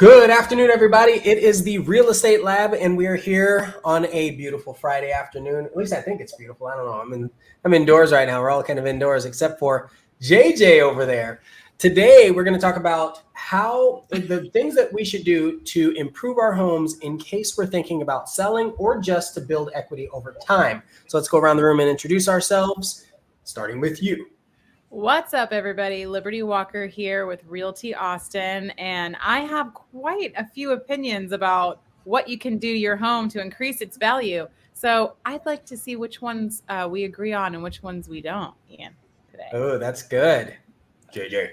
Good afternoon, everybody. It is the Real Estate Lab, and we're here on a beautiful Friday afternoon. At least I think it's beautiful. I don't know. I'm indoors right now. We're all kind of indoors, except for JJ over there. Today, we're going to talk about how the things that we should do to improve our homes in case we're thinking about selling or just to build equity over time. So let's go around the room and introduce ourselves, starting with you. What's up, everybody? Liberty Walker here with Realty Austin, and I have quite a few opinions about what you can do to your home to increase its value. So I'd like to see which ones we agree on and which ones we don't, Ian, today. Oh, that's good. JJ.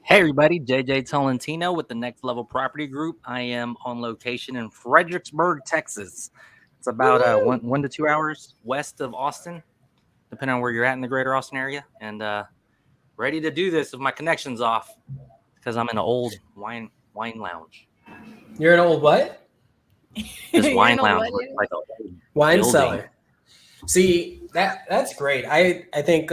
Hey everybody, JJ Tolentino with the Next Level Property Group. I am on location in Fredericksburg, Texas. It's about 1 to 2 hours west of Austin, depending on where you're at in the greater Austin area. And ready to do this with my connections off because I'm in an old wine lounge. You're an old what? This wine lounge looks like a wine building. cellar. See, that's great. I think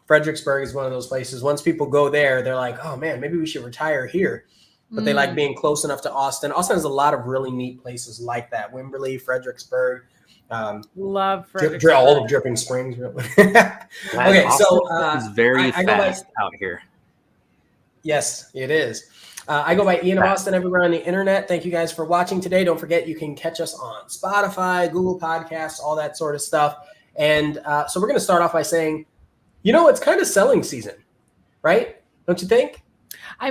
Fredericksburg is one of those places. Once people go there, they're like, oh man, maybe we should retire here. But they like being close enough to Austin. Austin has a lot of really neat places like that. Wimberley, Fredericksburg. Love Fredericksburg. All of Dripping Springs. Okay, so it's very fast out here. Yes, it is. I go by ianofAustin everywhere on the internet. Thank you guys for watching today. Don't forget you can catch us on Spotify, Google Podcasts, all that sort of stuff. And so we're going to start off by saying, it's kind of selling season, right? Don't you think? I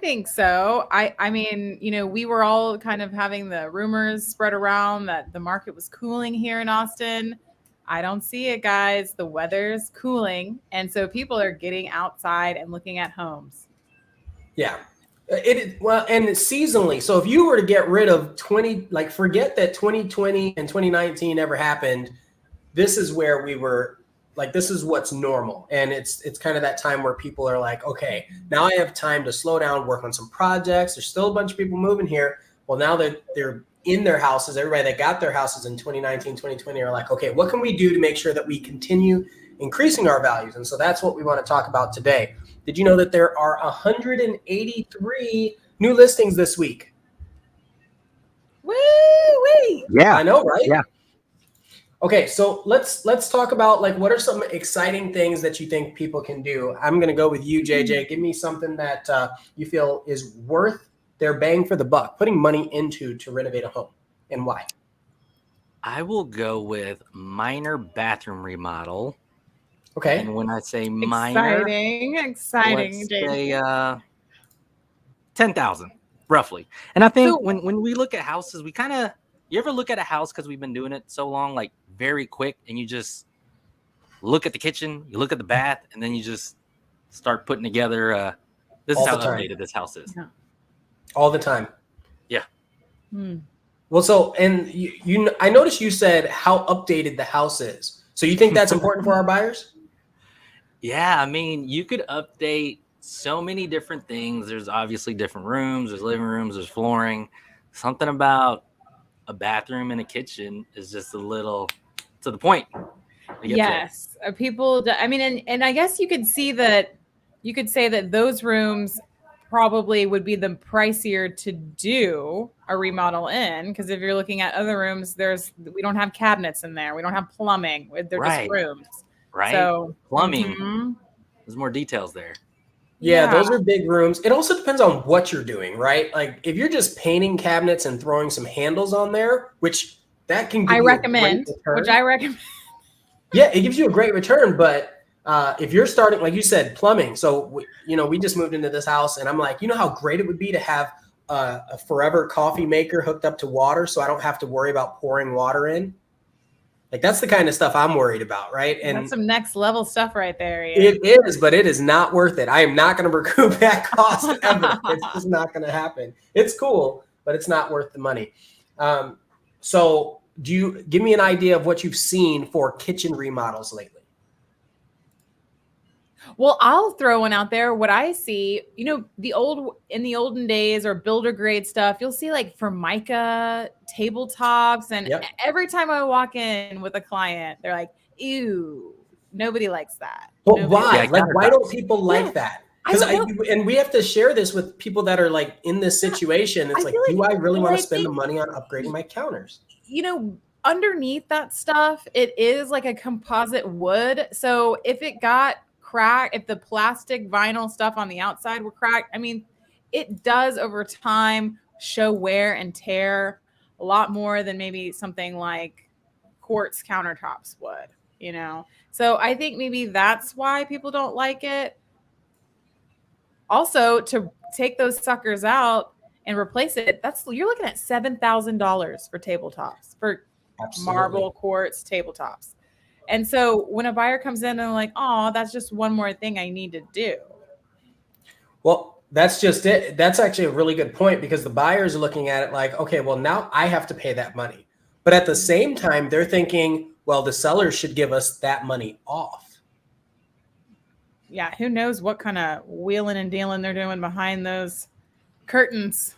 think so. I mean, we were all kind of having the rumors spread around that the market was cooling here in Austin. I don't see it, guys. The weather's cooling. And so people are getting outside and looking at homes. Yeah. And seasonally. So if you were to get rid of forget that 2020 and 2019 ever happened, this is where we were. This is what's normal. And it's kind of that time where people are like, okay, now I have time to slow down, work on some projects. There's still a bunch of people moving here. Well, now that they're in their houses, everybody that got their houses in 2019, 2020 are like, okay, what can we do to make sure that we continue increasing our values? And so that's what we want to talk about today. Did you know that there are 183 new listings this week? Woo-wee! Yeah. I know, right? Yeah. Okay, so let's talk about what are some exciting things that you think people can do. I'm going to go with you, JJ. Give me something that you feel is worth their bang for the buck, putting money into to renovate a home, and why. I will go with minor bathroom remodel. Okay. And when I say minor, exciting, let's say $10,000 roughly. And I think when we look at houses, we kind of. You ever look at a house because we've been doing it so long, like very quick, and you just look at the kitchen, you look at the bath, and then you just start putting together. This is how updated this house is. Yeah. All the time. Yeah. Well, so and I noticed you said how updated the house is. So you think that's important for our buyers? Yeah, I mean, you could update so many different things. There's obviously different rooms, there's living rooms, there's flooring. Something about a bathroom and a kitchen is just a little to the point. Yes. People, I mean, and I guess you could see that you could say that those rooms probably would be the pricier to do a remodel in, because if you're looking at other rooms, we don't have cabinets in there. We don't have plumbing. They're just rooms. Right. So plumbing. There's more details there. Yeah, those are big rooms. It also depends on what you're doing, right? Like if you're just painting cabinets and throwing some handles on there, which that can give you a great return. Yeah, it gives you a great return. But if you're starting, like you said, plumbing. So, we just moved into this house and I'm like, how great it would be to have a forever coffee maker hooked up to water so I don't have to worry about pouring water in. Like that's the kind of stuff I'm worried about, right? And that's some next level stuff right there. Ian. It is, but it is not worth it. I am not going to recoup that cost ever. It's just not going to happen. It's cool, but it's not worth the money. So do you give me an idea of what you've seen for kitchen remodels lately? Well, I'll throw one out there. What I see, in the olden days or builder grade stuff, you'll see like Formica tabletops. And every time I walk in with a client, they're like, ew, nobody likes that. But why? Why don't people like that? Because and we have to share this with people that are like in this situation. It's like, do I really want to spend the money on upgrading my counters? Underneath that stuff, it is like a composite wood. So if it got cracked, if the plastic vinyl stuff on the outside were cracked, I mean, it does over time show wear and tear a lot more than maybe something like quartz countertops would, So I think maybe that's why people don't like it. Also, to take those suckers out and replace it, you're looking at $7,000 for tabletops, for marble quartz tabletops. And so when a buyer comes in and like, oh, that's just one more thing I need to do. Well, that's just it. That's actually a really good point, because the buyers are looking at it like, okay, well, now I have to pay that money. But at the same time, they're thinking, well, the seller should give us that money off. Yeah, who knows what kind of wheeling and dealing they're doing behind those curtains.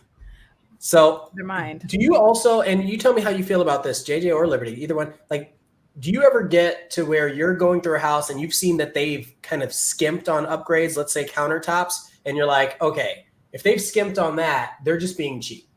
So their mind. Do you also, and you tell me how you feel about this, JJ or Liberty, either one, like, do you ever get to where you're going through a house and you've seen that they've kind of skimped on upgrades, let's say countertops, and you're like, okay, if they've skimped on that, they're just being cheap?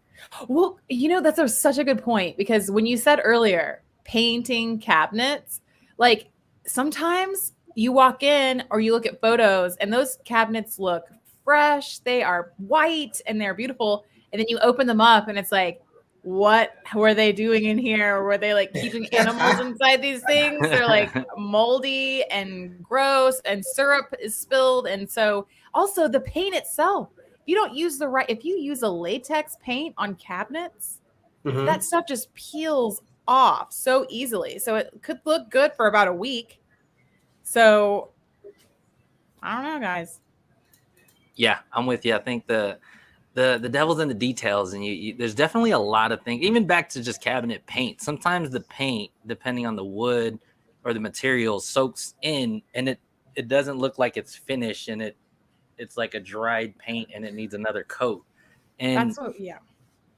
Well, that's such a good point, because when you said earlier, painting cabinets, like sometimes you walk in or you look at photos and those cabinets look fresh. They are white and they're beautiful. And then you open them up and it's like, what were they doing in here? Were they like keeping animals inside these things? They're like moldy and gross and syrup is spilled. And so also the paint itself, if you use a latex paint on cabinets, that stuff just peels off so easily. So it could look good for about a week. So I don't know, guys. Yeah, I'm with you. I think the devil's in the details, and there's definitely a lot of things, even back to just cabinet paint. Sometimes the paint, depending on the wood or the material, soaks in and it doesn't look like it's finished, and it's like a dried paint and it needs another coat. And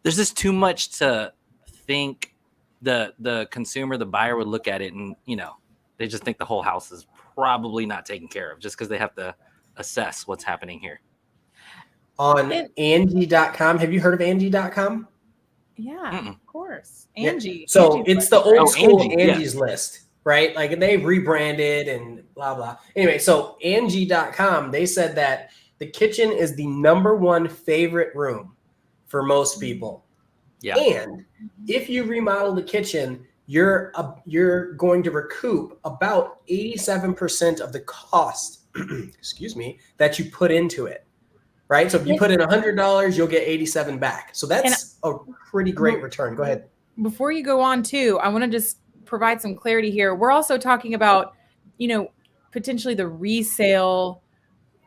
there's just too much to think the consumer, the buyer would look at it and, they just think the whole house is probably not taken care of just because they have to assess what's happening here. On Angie.com. Have you heard of Angie.com? Yeah, of course. Angie. Yeah. So Angie's it's the old school Angie's yeah. list, right? Like they've rebranded and blah, blah. Anyway, so Angie.com, they said that the kitchen is the #1 favorite room for most people. Yeah. And if you remodel the kitchen, you're going to recoup about 87% of the cost, excuse me, that you put into it. Right. So if you put in $100, you'll get 87 back. So that's a pretty great return. Go ahead. Before you go on too, I want to just provide some clarity here. We're also talking about, potentially the resale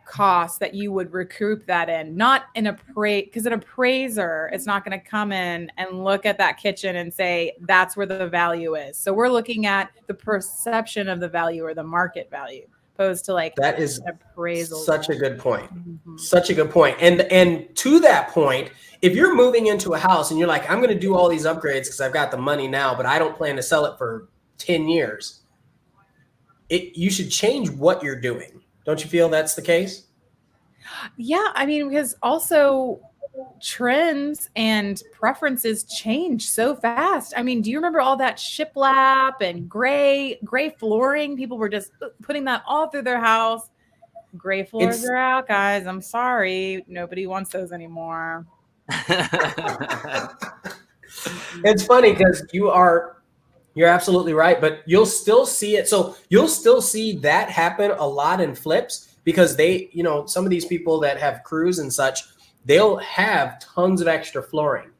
cost that you would recoup that in, not because an appraiser is not going to come in and look at that kitchen and say, that's where the value is. So we're looking at the perception of the value or the market value. Opposed to like that is appraisal. Such a good point. Such a good point. And to that point, if you're moving into a house and you're like, I'm going to do all these upgrades because I've got the money now, but I don't plan to sell it for 10 years. You should change what you're doing. Don't you feel that's the case? Yeah, I mean, because also trends and preferences change so fast. I mean, do you remember all that shiplap and gray flooring? People were just putting that all through their house. Gray floors are out, guys. I'm sorry. Nobody wants those anymore. It's funny because you're absolutely right, but you'll still see it. So you'll still see that happen a lot in flips because some of these people that have crews and such, they'll have tons of extra flooring,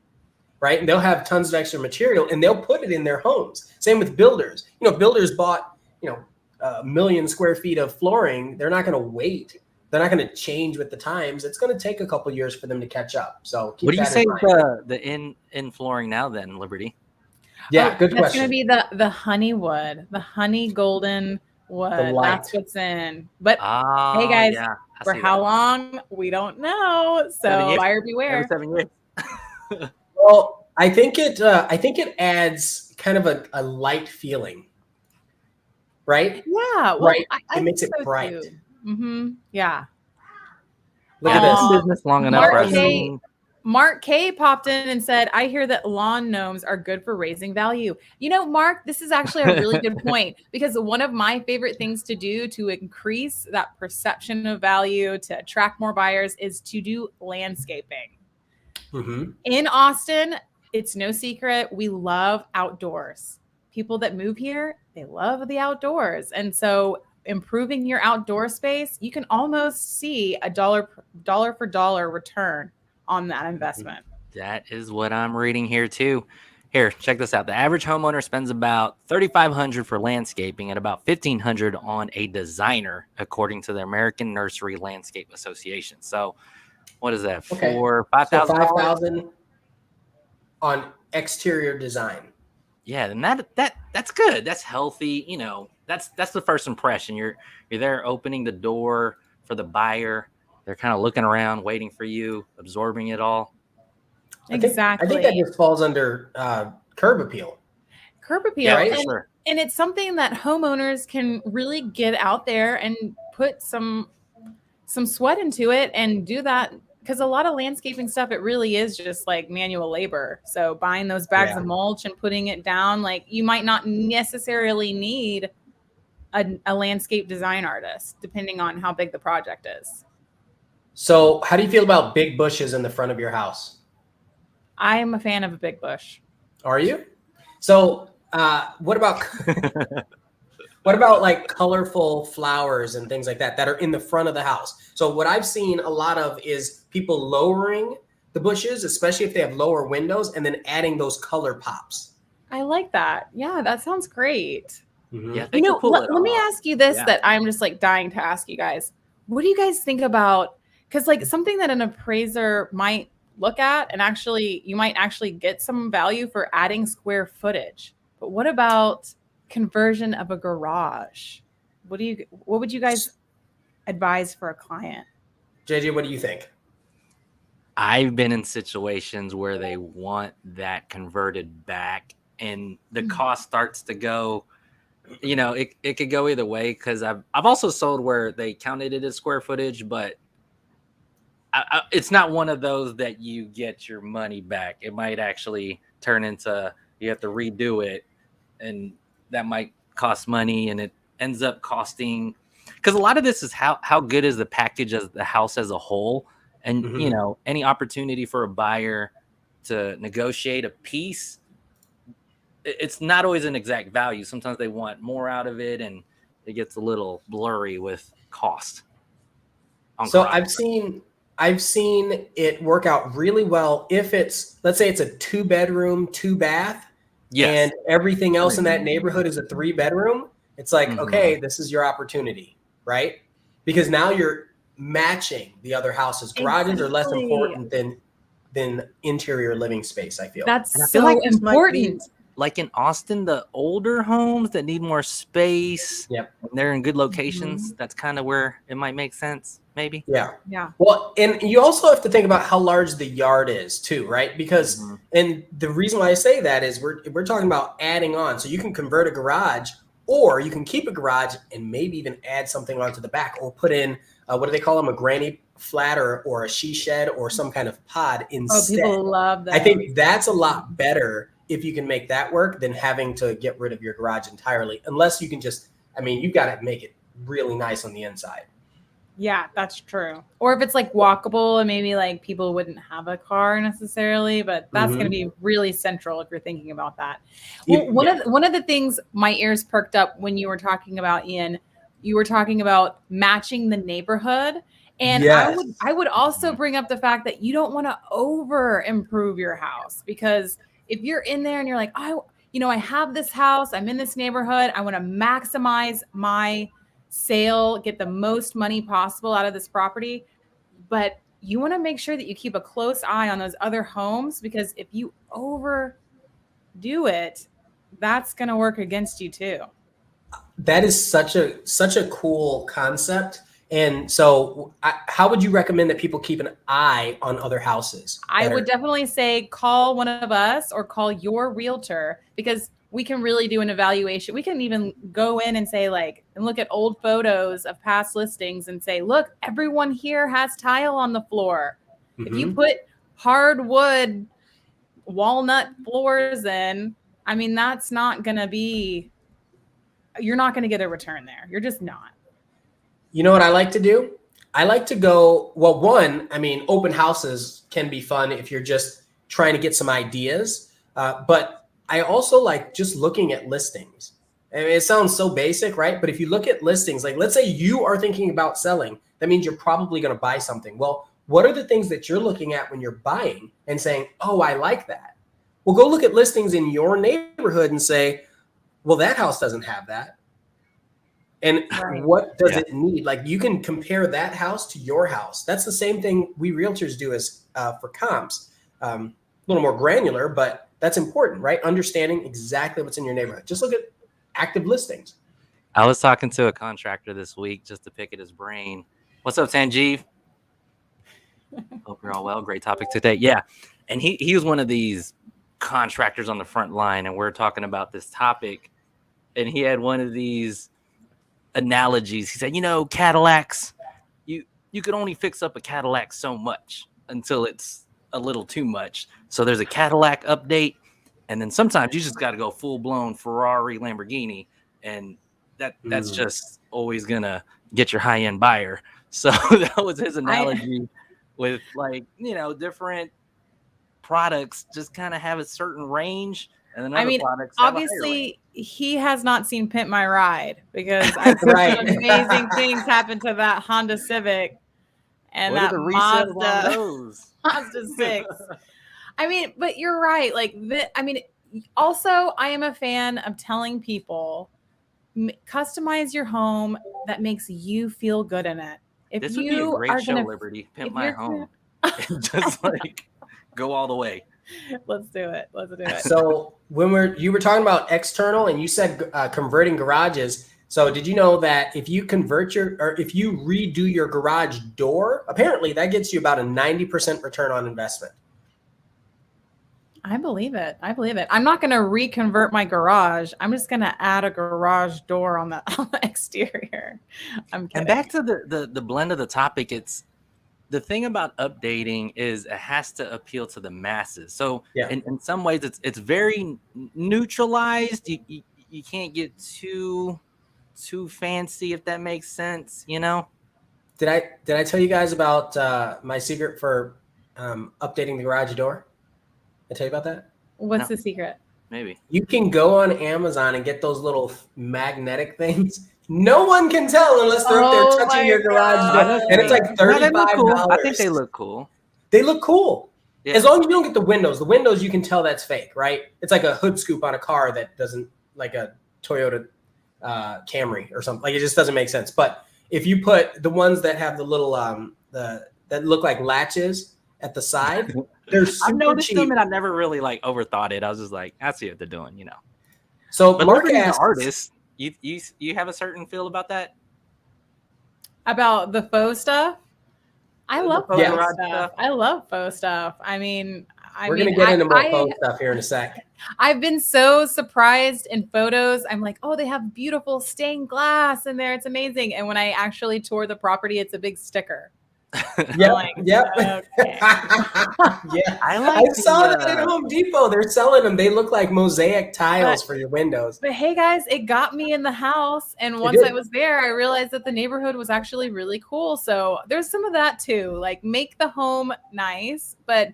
right? And they'll have tons of extra material and they'll put it in their homes. Same with builders. Builders bought, 1 million square feet of flooring. They're not going to wait. They're not going to change with the times. It's going to take a couple years for them to catch up. So what do you say the in flooring now then, Liberty? Yeah, good question. That's going to be the honey wood, the honey golden wood. That's what's in. But hey guys, for how long we don't know. So buyer beware. 7 years. Well, I think it adds kind of a light feeling, right? Yeah, well, right. It makes it bright. Mm-hmm. Yeah. Look at this. Business long enough. Mark K popped in and said, I hear that lawn gnomes are good for raising value. You know, Mark, this is actually a really good point, because one of my favorite things to do to increase that perception of value, to attract more buyers, is to do landscaping. Mm-hmm. In Austin, it's no secret, we love outdoors. People that move here, they love the outdoors. And so improving your outdoor space, you can almost see a dollar for dollar return on that investment. That is what I'm reading here too. Here, check this out. The average homeowner spends about $3,500 for landscaping and about $1,500 on a designer, according to the American Nursery Landscape Association. So, what is that? Okay. For $5,000? So $5,000 on exterior design. Yeah, and that's good. That's healthy. You know, that's the first impression. You're there opening the door for the buyer. They're kind of looking around, waiting for you, absorbing it all. Exactly. I think that just falls under curb appeal. Curb appeal, yeah, right? Sure. And it's something that homeowners can really get out there and put some sweat into it and do that, because a lot of landscaping stuff, it really is just like manual labor. So buying those bags of mulch and putting it down, like, you might not necessarily need a landscape design artist, depending on how big the project is. So how do you feel about big bushes in the front of your house? I'm a fan of a big bush. Are you? So what about like colorful flowers and things like that are in the front of the house? So what I've seen a lot of is people lowering the bushes, especially if they have lower windows, and then adding those color pops. I like that. Yeah, that sounds great. Mm-hmm. Yeah, you know, let me ask you this, that I'm just like dying to ask you guys. What do you guys think about, because like something that an appraiser might look at, and actually you might actually get some value for adding square footage, but what about conversion of a garage? What would you guys advise for a client? JJ, what do you think? I've been in situations where they want that converted back, and the cost starts to go, you know, it could go either way, because I've also sold where they counted it as square footage, but it's not one of those that you get your money back. It might actually turn into, you have to redo it, and that might cost money, and it ends up costing, because a lot of this is how good is the package as the house as a whole. And you know, any opportunity for a buyer to negotiate a piece, it's not always an exact value. Sometimes they want more out of it, and it gets a little blurry with cost. So I've seen it work out really well if it's, let's say it's a 2-bedroom, 2-bath, and everything else in that neighborhood is a 3-bedroom. It's like, okay, this is your opportunity, right? Because now you're matching the other houses. Garages are less important than interior living space, I feel. That's so important. Like in Austin, the older homes that need more space, they're in good locations. That's kind of where it might make sense, maybe. Yeah. Well, and you also have to think about how large the yard is too, right? Because, and the reason why I say that is we're talking about adding on. So you can convert a garage, or you can keep a garage and maybe even add something onto the back, or put in, what do they call them? A granny flat or a she shed or some kind of pod instead. Oh, people love that. I think that's a lot better if you can make that work than having to get rid of your garage entirely, unless you can just, I mean, you've got to make it really nice on the inside. Yeah, that's true. Or if it's like walkable, and maybe like people wouldn't have a car necessarily, but that's going to be really central if you're thinking about that. Well, one of the things my ears perked up when you were talking about, Ian, you were talking about matching the neighborhood. And I would also bring up the fact that you don't want to over improve your house, because if you're in there and you're like, I have this house, I'm in this neighborhood, I want to maximize my sale, get the most money possible out of this property, but you want to make sure that you keep a close eye on those other homes, because if you overdo it, that's going to work against you too. That is such a cool concept. And so how would you recommend that people keep an eye on other houses? I would definitely say call one of us or call your realtor, because we can really do an evaluation. We can even go in and say like, and look at old photos of past listings and say, look, everyone here has tile on the floor. If you put hardwood walnut floors in, I mean, that's not going to be, you're not going to get a return there. You're just not. You know what I like to do? I like to go, well, one, I mean, open houses can be fun if you're just trying to get some ideas. But I also like just looking at listings. I mean, it sounds so basic, right? But if you look at listings, like let's say you are thinking about selling, that means you're probably going to buy something. Well, what are the things that you're looking at when you're buying and saying, oh, I like that? Well, go look at listings in your neighborhood and say, well, that house doesn't have that. And what does it need? Like you can compare that house to your house. That's the same thing we realtors do as for comps. A little more granular, but that's important, right? Understanding exactly what's in your neighborhood. Just look at active listings. I was talking to a contractor this week just to pick at his brain. What's up, Sanjeev? Hope you're all well. Great topic today. Yeah. And he was one of these contractors on the front line, and we're talking about this topic. And he had one of these analogies. He said, Cadillacs, you could only fix up a Cadillac so much until it's a little too much. So there's a Cadillac update, and then sometimes you just got to go full blown Ferrari, Lamborghini, and that's just always gonna get your high end buyer. So that was his analogy with different products just kind of have a certain range, and then other products have obviously he has not seen Pimp My Ride, because I've seen amazing things happen to that Honda Civic and that Mazda 6. I mean, but you're right. Like, also, I am a fan of telling people, customize your home that makes you feel good in it. If this would be a great show, Liberty. Pimp My Home. Just like go all the way. Let's do it. So when you were talking about external, and you said converting garages. So did you know that if you if you redo your garage door, apparently that gets you about a 90% return on investment? I believe it. I'm not going to reconvert my garage. I'm just going to add a garage door on the exterior. I'm kidding. And back to the blend of the topic, it's the thing about updating is it has to appeal to the masses. So in some ways it's very neutralized. You can't get too fancy, if that makes sense, Did I tell you guys about my secret for updating the garage door? I tell you about that? What's the secret? Maybe. You can go on Amazon and get those little magnetic things. No one can tell unless they're up there touching your garage door. And it's like $35. I think they look cool. They look cool. Yeah. As long as you don't get the windows. The windows, you can tell that's fake, right? It's like a hood scoop on a car that doesn't, like a Toyota Camry or something. Like, it just doesn't make sense. But if you put the ones that have the little that look like latches at the side, they're super I've noticed cheap. them, and I never really overthought it. I was just like, I see what they're doing, So but Mark Liberty's asks, an artist. You have a certain feel about that? About the faux stuff? I love faux stuff. stuff. I love faux stuff. I mean, we're going to get into more faux stuff here in a sec. I've been so surprised in photos. I'm like, oh, they have beautiful stained glass in there. It's amazing. And when I actually tour the property, it's a big sticker. Yep. Okay. Yeah. I saw that at Home Depot. They're selling them. They look like mosaic tiles for your windows. But hey, guys, it got me in the house. And once I was there, I realized that the neighborhood was actually really cool. So there's some of that too. Like, make the home nice. But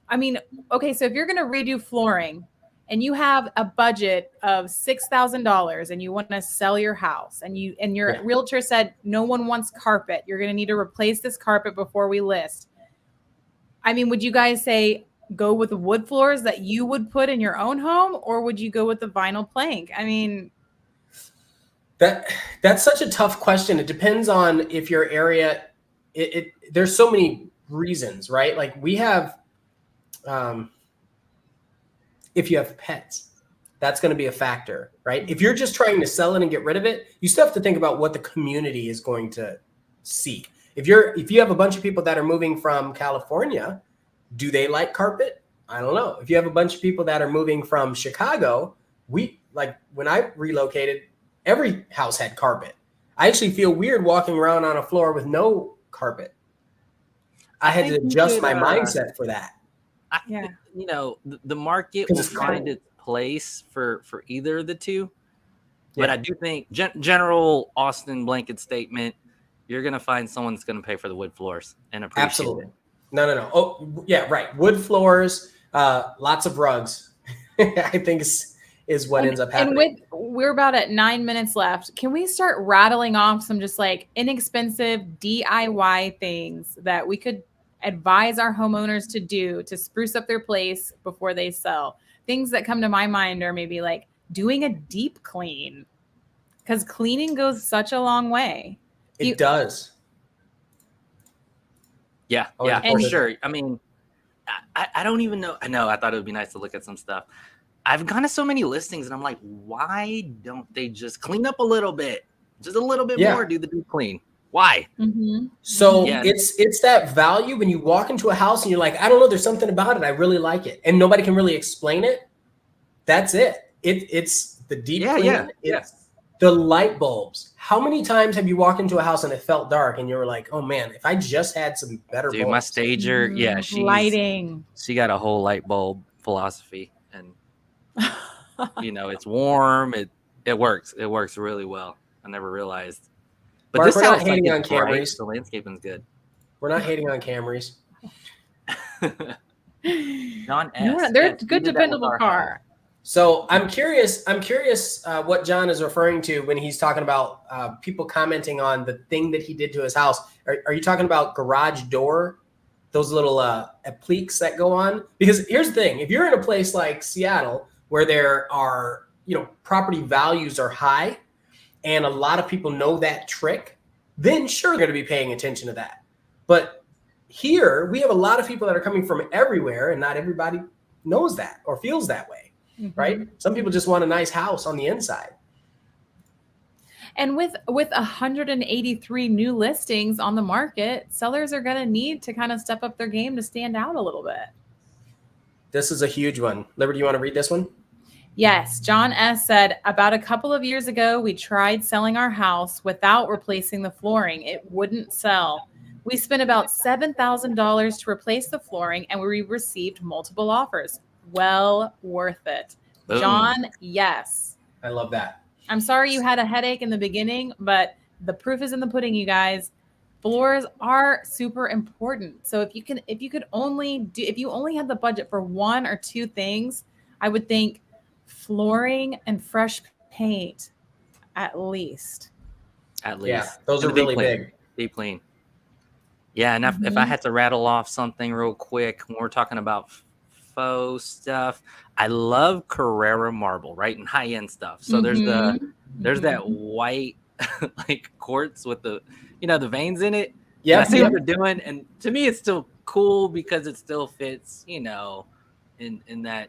I mean, okay, so if you're going to redo flooring and you have a budget of $6,000 and you want to sell your house, and your realtor said no one wants carpet, you're going to need to replace this carpet before we list. I mean, would you guys say go with the wood floors that you would put in your own home, or would you go with the vinyl plank? I mean, that's such a tough question. It depends on if your area. There's so many reasons, right? Like, we have. If you have pets, that's going to be a factor, right? If you're just trying to sell it and get rid of it, you still have to think about what the community is going to seek. If you have a bunch of people that are moving from California, do they like carpet? I don't know. If you have a bunch of people that are moving from Chicago, when I relocated, every house had carpet. I actually feel weird walking around on a floor with no carpet. I had to adjust my mindset for that. Yeah. You know, the market will find its place for either of the two. But Yeah. I do think general Austin blanket statement, you're going to find someone that's going to pay for the wood floors and appreciate Absolutely. it. No. Oh, yeah, right. Wood floors, lots of rugs, I think is what ends up happening. And we're about at 9 minutes left. Can we start rattling off some just like inexpensive DIY things that we could advise our homeowners to do to spruce up their place before they sell? Things that come to my mind are maybe like doing a deep clean, because cleaning goes such a long way. It does. Yeah, for sure. I mean, I don't even know. I know. I thought it would be nice to look at some stuff. I've gone to so many listings, and I'm like, why don't they just clean up a little bit, just a little bit more? Do the deep clean. Why? Mm-hmm. So it's that value when you walk into a house and you're like, I don't know, there's something about it, I really like it, and nobody can really explain it. That's it. It's the deep clean. It's the light bulbs. How many times have you walked into a house and it felt dark and you were like, oh man, if I just had some better bulbs. My stager, lighting. She got a whole light bulb philosophy, and you know, it's warm. It works. It works really well. I never realized. But Mark, this we're not sounds hating like on Camrys. The landscaping's good. We're not hating on Camrys. John S. They're a good, dependable car. So I'm curious what John is referring to when he's talking about people commenting on the thing that he did to his house. Are you talking about garage door, those little appliques that go on? Because here's the thing. If you're in a place like Seattle where there are, property values are high and a lot of people know that trick, then sure, they're going to be paying attention to that. But here we have a lot of people that are coming from everywhere and not everybody knows that or feels that way. Mm-hmm. Right? Some people just want a nice house on the inside. And with 183 new listings on the market, sellers are going to need to kind of step up their game to stand out a little bit. This is a huge one. Liberty, you want to read this one? Yes. John S. said, about a couple of years ago, we tried selling our house without replacing the flooring. It wouldn't sell. We spent about $7,000 to replace the flooring, and we received multiple offers. Well worth it. Boom. John, yes. I love that. I'm sorry you had a headache in the beginning, but the proof is in the pudding, you guys. Floors are super important. So if you only had the budget for one or two things, I would think flooring and fresh paint at least. Yeah, those are really big. Deep clean. Yeah, and if I had to rattle off something real quick, when we're talking about faux stuff, I love Carrara marble, right? And high-end stuff. So there's that white like quartz with the the veins in it. Yeah, I see what they're doing, and to me it's still cool because it still fits, in that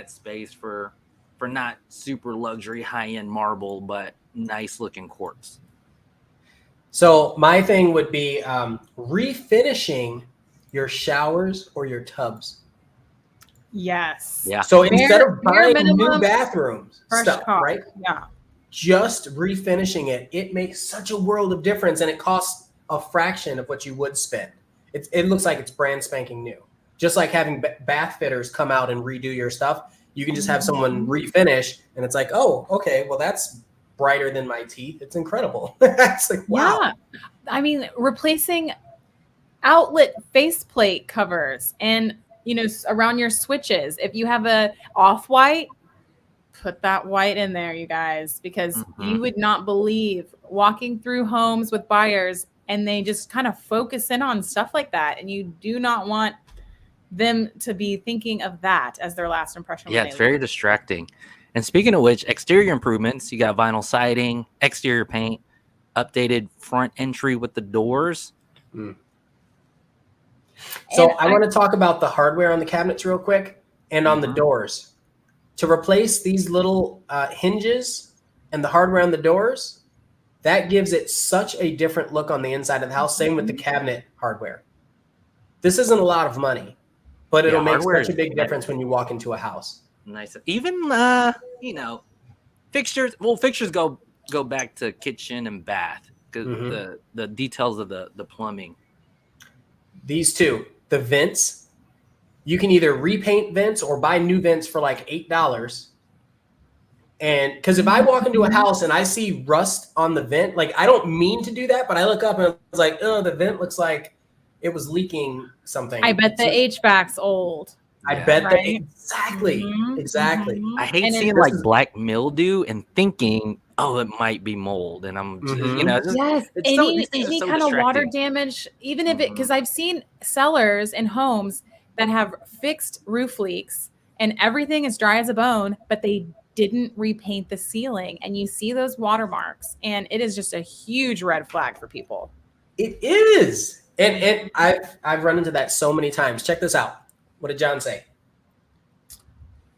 space for not super luxury high-end marble, but nice looking quartz. So my thing would be refinishing your showers or your tubs. Yes. Yeah. So instead of buying new bathrooms stuff, right? Yeah. Just refinishing it makes such a world of difference, and it costs a fraction of what you would spend. It looks like it's brand spanking new. Just like having bath fitters come out and redo your stuff, you can just have someone refinish, and it's like, oh, okay, well that's brighter than my teeth. It's incredible. It's like, wow. Yeah. I mean, replacing outlet faceplate covers and around your switches. If you have a off-white, put that white in there, you guys, because you would not believe walking through homes with buyers and they just kind of focus in on stuff like that. And you do not want them to be thinking of that as their last impression. Yeah, it's very distracting. And speaking of which, exterior improvements, you got vinyl siding, exterior paint, updated front entry with the doors. So I want to talk about the hardware on the cabinets real quick and on the doors. To replace these little hinges and the hardware on the doors, that gives it such a different look on the inside of the house. Same with the cabinet hardware. This isn't a lot of money, but it'll make such a big difference when you walk into a house. Nice. Even you know, fixtures. Well, fixtures go back to kitchen and bath because the details of the plumbing. These two, the vents, you can either repaint vents or buy new vents for like $8. And because if I walk into a house and I see rust on the vent, like I don't mean to do that, but I look up and it's like, oh, the vent looks like it was leaking something. I bet the HVAC's old. I bet that Right? exactly. I hate And seeing like black mildew and thinking, oh, it might be mold, and I'm just, you know, just, Yes, these things are any so kind of water distracting. damage, even if it, because I've seen sellers in homes that have fixed roof leaks and everything is dry as a bone, but they didn't repaint the ceiling, and you see those watermarks, and it is just a huge red flag for people. It is, and I've run into that so many times. Check this out. What did John say?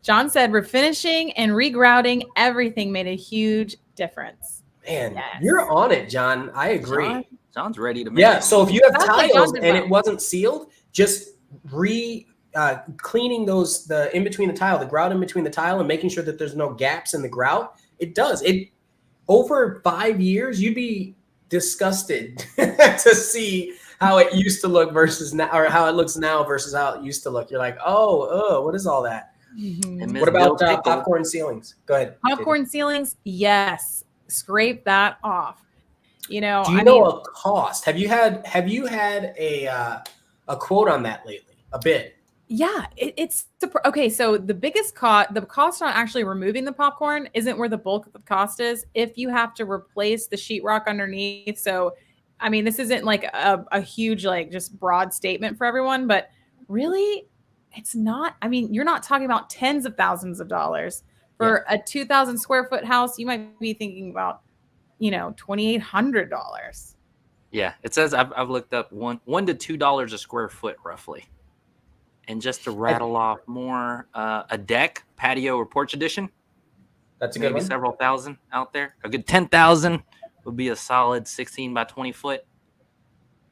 John said refinishing and regrouting everything made a huge difference. Man, Yes. you're on it, John. I agree. John's ready to make Yeah. it. So if you have That's what tiles John did and well. it wasn't sealed, just cleaning the in between the tile, the grout in between the tile, and making sure that there's no gaps in the grout. It does. It over 5 years, you'd be disgusted to see how it used to look versus now, or how it looks now versus how it used to look. You're like, oh, what is all that? And What about Bill Pickle- popcorn ceilings? Go ahead. Popcorn ceilings, yes. Scrape that off. You know, Do you know a cost? Have you had a quote on that lately? A bid? Yeah, it's okay. So the biggest cost, the cost on actually removing the popcorn isn't where the bulk of the cost is. If you have to replace the sheetrock underneath, so I mean, this isn't like a huge like just broad statement for everyone, but really, it's not. I mean, you're not talking about tens of thousands of dollars for a 2,000 square foot house. You might be thinking about, you know, $2,800. Yeah, it says I've looked up $1 to $2 a square foot roughly. And just to rattle off more, a deck, patio, or porch edition. That's a good maybe one. several thousand out there. A good 10,000 would be a solid 16 by 20 foot.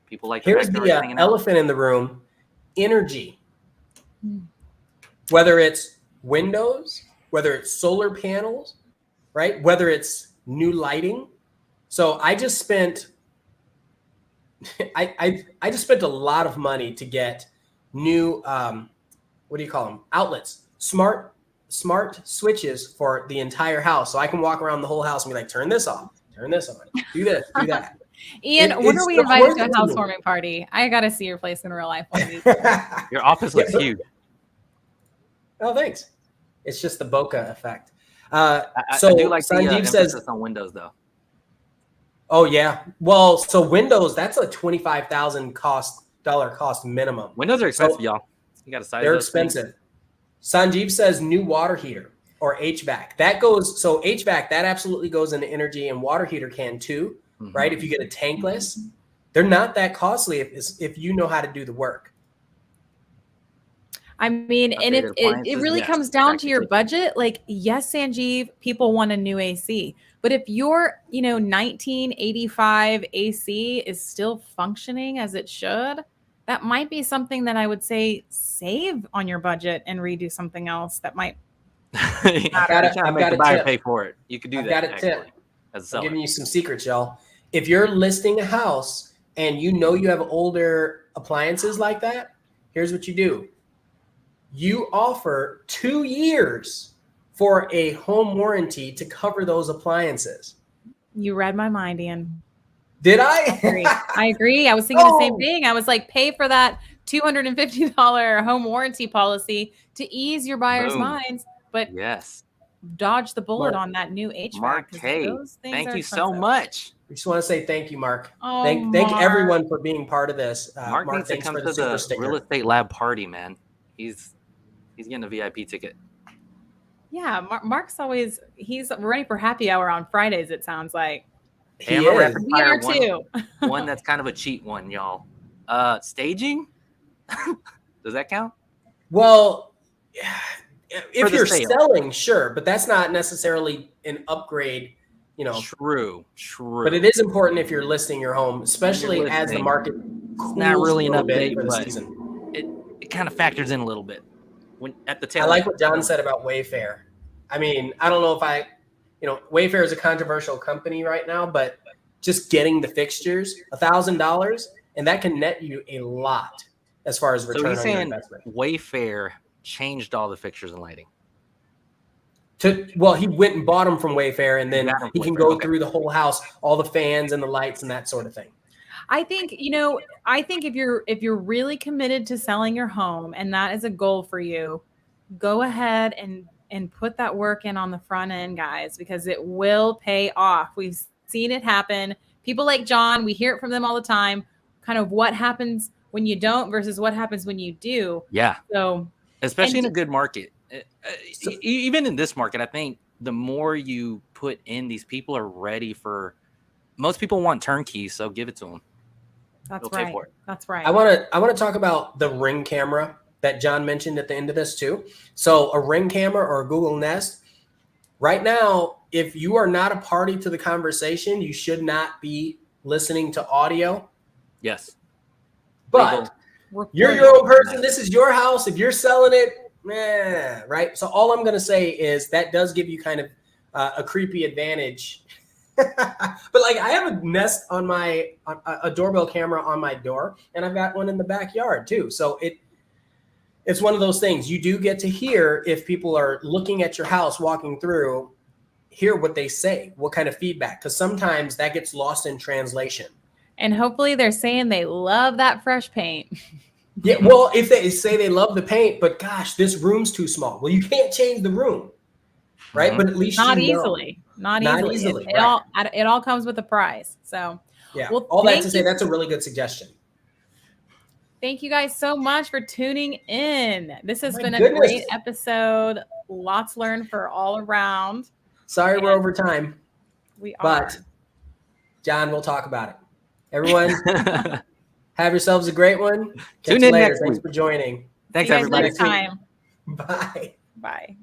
People like Here's the elephant in the room: energy. Whether it's windows, whether it's solar panels, right? Whether it's new lighting. So I just spent I just spent a lot of money to get new what do you call them? Outlets, smart switches for the entire house, so I can walk around the whole house and be like, turn this off, turn this on, do this, do that. Ian, when are we invited to a housewarming party? I gotta see your place in real life one of these days. Your office looks huge. Oh, thanks. It's just the bokeh effect. I do like the emphasis on windows, though. Oh yeah. Well, so windows, that's a $25,000 cost minimum. Windows are expensive, y'all. You got to size. They're expensive. Sanjeev says new water heater or HVAC. That goes, so HVAC, that absolutely goes into energy, and water heater can too, right? If you get a tankless, they're not that costly if you know how to do the work. I mean, and if it really comes down to your budget, like, yes, Sanjeev, people want a new AC. But if your, 1985 AC is still functioning as it should, that might be something that I would say save on your budget and redo something else that might. I've got a buyer tip. pay for it. You could do that. I've got a tip. I'm giving you some secrets, y'all. If you're listing a house and you know you have older appliances like that, here's what you do. You offer 2 years for a home warranty to cover those appliances. You read my mind, Ian. Did I? I agree. I was thinking the same thing. I was like, pay for that $250 home warranty policy to ease your buyers' minds, but yes, dodge the bullet on that new HVAC. Mark K, thank you so much. We just want to say thank you, Mark. Oh, thank everyone for being part of this. Mark needs to come to the real estate lab party, man. He's getting a VIP ticket. Yeah, Mark's always he's ready for happy hour on Fridays. It sounds like. Hey, we are too. One that's kind of a cheat one, y'all. Staging. Does that count? Well, if you're selling, sure, but that's not necessarily an upgrade. True. But it is important if you're listing your home, especially as the market cools not really an a bit update for the but season. It kind of factors in a little bit. when at the tail I like end. what John said about Wayfair. I mean, I don't know if Wayfair is a controversial company right now, but just getting the fixtures, $1,000, and that can net you a lot as far as return So he's on your saying investment. Wayfair changed all the fixtures and lighting. Well, he went and bought them from Wayfair, and then he can go Okay. through the whole house, all the fans and the lights and that sort of thing. I think, if you're really committed to selling your home and that is a goal for you, go ahead and put that work in on the front end, guys, because it will pay off. We've seen it happen. People like John, we hear it from them all the time, kind of what happens when you don't versus what happens when you do. Yeah. So, especially in a good market. Even in this market, I think the more you put in, these people are ready for. Most people want turnkey, so give it to them. That's right. That's right. I want to talk about the Ring camera that John mentioned at the end of this too. So a Ring camera or a Google Nest. Right now, if you are not a party to the conversation, you should not be listening to audio. Yes. But you're your own person. This is your house. If you're selling it, right? So all I'm going to say is that does give you kind of a creepy advantage. But like I have a Nest on a doorbell camera on my door, and I've got one in the backyard too. So it's one of those things. You do get to hear if people are looking at your house, walking through, hear what they say, what kind of feedback, because sometimes that gets lost in translation. And hopefully they're saying they love that fresh paint. Yeah, well, if they say they love the paint, but gosh, this room's too small. Well, you can't change the room, right? Mm-hmm. But at least not easily. Not easily. It all comes with a price. So yeah, all that to say, that's a really good suggestion. Thank you guys so much for tuning in. This has been a great episode. Lots learned for all around. Sorry, we're over time. We are. But John, we'll talk about it. Everyone, have yourselves a great one. Catch you later. Thanks for joining. Thanks, everybody. Next time. Bye. Bye.